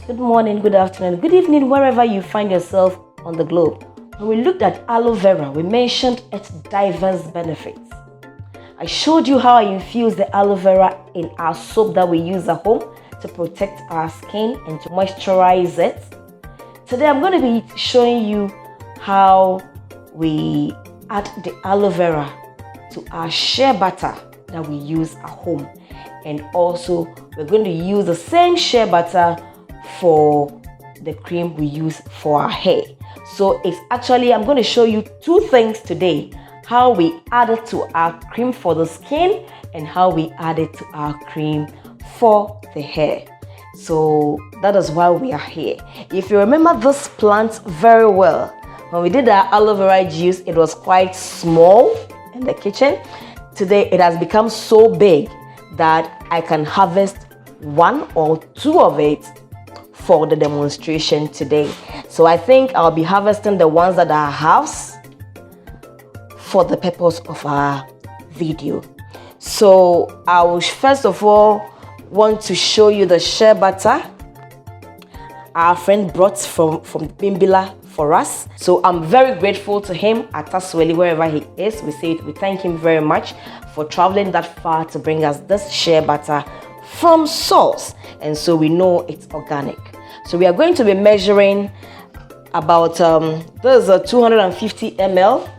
Good morning, good afternoon, good evening, wherever you find yourself on the globe. When we looked at aloe vera, we mentioned its diverse benefits. I showed you how I infuse the aloe vera in our soap that we use at home to protect our skin and to moisturize it. Today I'm going to be showing you how we add the aloe vera to our shea butter that we use at home. And also we're going to use the same shea butter for the cream we use for our hair. So it's actually, I'm going to show you two things today: how we add it to our cream for the skin and how we add it to our cream for the hair. So that is why we are here. If you remember this plant very well, when we did our aloe vera juice, it was quite small in the kitchen. Today it has become so big that I can harvest one or two of it for the demonstration today. So I think I'll be harvesting the ones that I have for the purpose of our video. So I will first of all want to show you the shea butter our friend brought from Bimbila for us. So I'm very grateful to him at Tasweli, wherever he is. We thank him very much for traveling that far to bring us this shea butter from source, and so we know it's organic. So we are going to be measuring about there's a 250 ml.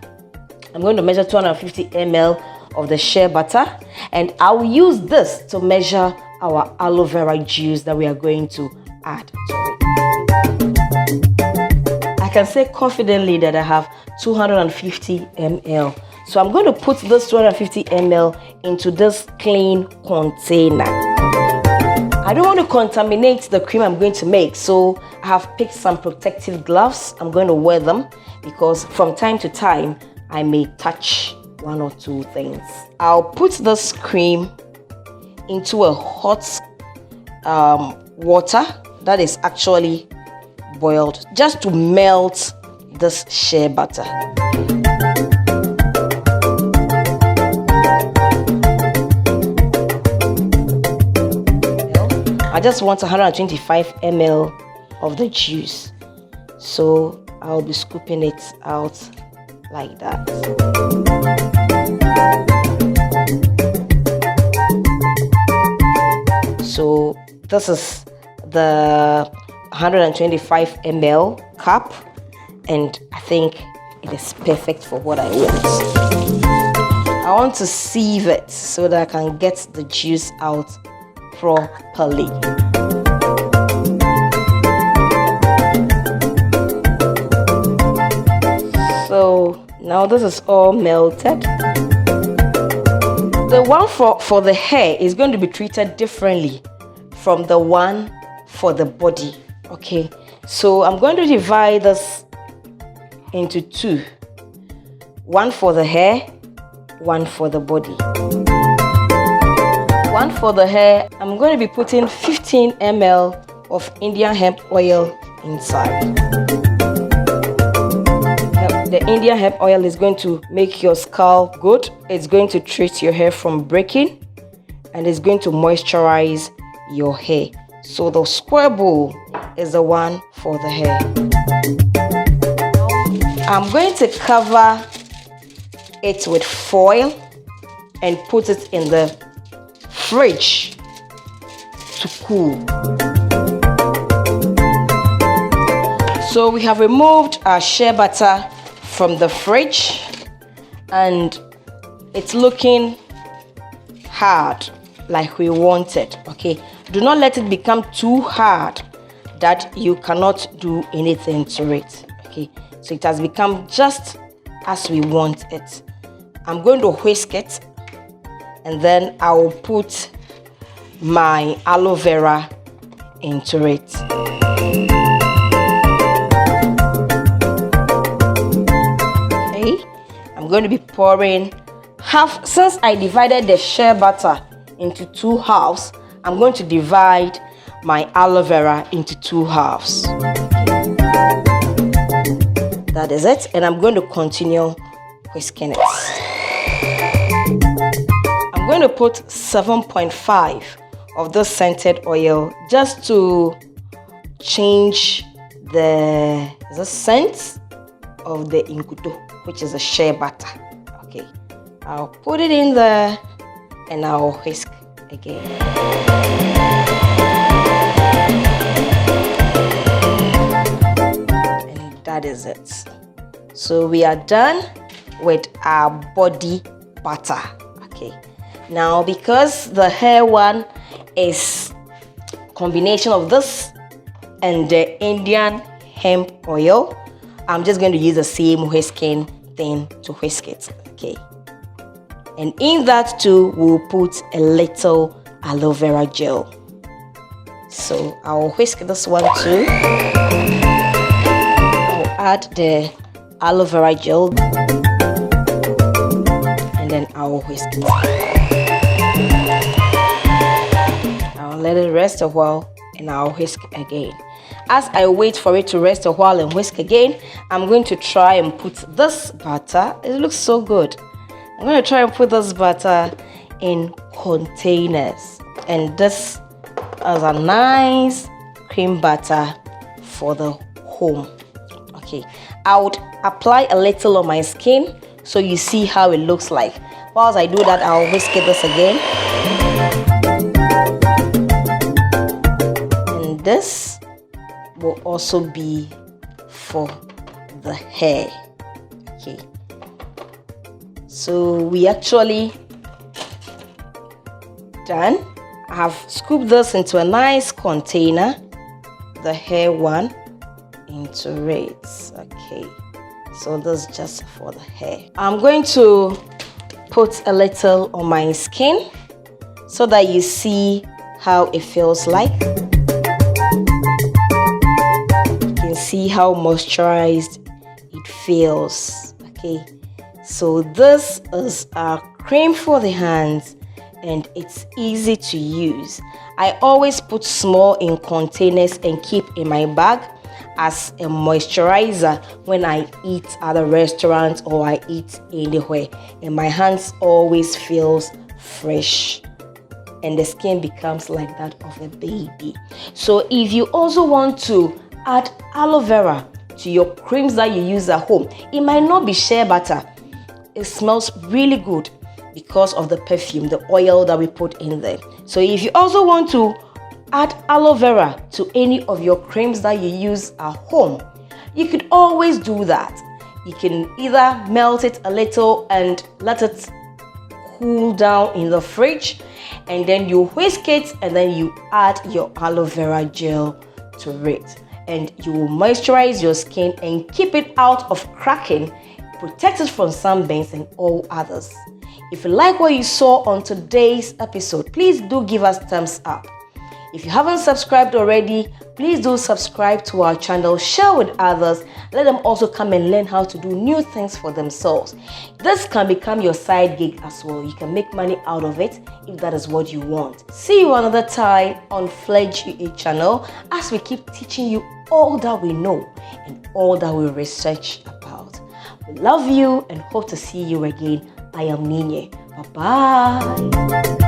I'm going to measure 250 ml of the shea butter, and I'll use this to measure our aloe vera juice that we are going to add to it. I can say confidently that I have 250 ml. So I'm going to put this 250 ml into this clean container. I don't want to contaminate the cream I'm going to make, so I have picked some protective gloves. I'm going to wear them because from time to time I may touch one or two things. I'll put this cream into a hot water that is actually boiled, just to melt this shea butter. I just want 125 ml of the juice, so I'll be scooping it out like that. So this is the 125 ml cup, and I think it is perfect for what I want. I want to sieve it so that I can get the juice out properly. So now this is all melted. The one for the hair is going to be treated differently from the one for the body. Okay, so I'm going to divide this into two: one for the hair, one for the body. One for the hair, I'm going to be putting 15 ml of Indian hemp oil inside. The Indian hemp oil is going to make your scalp good. It's going to treat your hair from breaking, and it's going to moisturize your hair. So the square bowl is the one for the hair. I'm going to cover it with foil and put it in the fridge to cool. So we have removed our shea butter from the fridge, and it's looking hard like we want it. Okay, do not let it become too hard that you cannot do anything to it. Okay, so it has become just as we want it. I'm going to whisk it, and then I will put my aloe vera into it. Okay, I'm going to be pouring half. Since I divided the shea butter into two halves, I'm going to divide my aloe vera into two halves. That is it, and I'm going to continue whisking it. I'm going to put 7.5 of this scented oil just to change the scent of the inkuto, which is a shea butter. Okay, I'll put it in there and I'll whisk again. And that is it. So we are done with our body butter. Okay, now because the hair one is combination of this and the Indian hemp oil, I'm just going to use the same whisking thing to whisk it. Okay, and in that too we'll put a little aloe vera gel. So I'll whisk this one too. I'll add the aloe vera gel and then I'll whisk it. I'll let it rest a while and I'll whisk again. As I wait for it to rest a while and whisk again, I'm going to try and put this butter. It looks so good. I'm going to try and put this butter in containers, and this is a nice cream butter for the home. Okay, I would apply a little on my skin so you see how it looks like. Whilst I do that, I'll whisk this again. And this will also be for the hair. Okay, so we actually done. I have scooped this into a nice container, the hair one into it. Okay, so this is just for the hair. I'm going to put a little on my skin so that you see how it feels like. You can see how moisturized it feels. Okay, so this is a cream for the hands and it's easy to use. I always put small in containers and keep in my bag as a moisturizer when I eat at a restaurant or I eat anywhere, and my hands always feels fresh and the skin becomes like that of a baby. So if you also want to add aloe vera to your creams that you use at home, it might not be shea butter. It smells really good because of the perfume, the oil that we put in there. So if you also want to add aloe vera to any of your creams that you use at home, you could always do that. You can either melt it a little and let it cool down in the fridge, and then you whisk it and then you add your aloe vera gel to it, and you will moisturize your skin and keep it out of cracking, protect it from sunburns and all others. If you like what you saw on today's episode, please do give us thumbs up. If you haven't subscribed already, please do subscribe to our channel, share with others, let them also come and learn how to do new things for themselves. This can become your side gig as well. You can make money out of it if that is what you want. See you another time on Fledge UA channel as we keep teaching you all that we know and all that we research about. We love you and hope to see you again. I am Ninye. Bye-bye.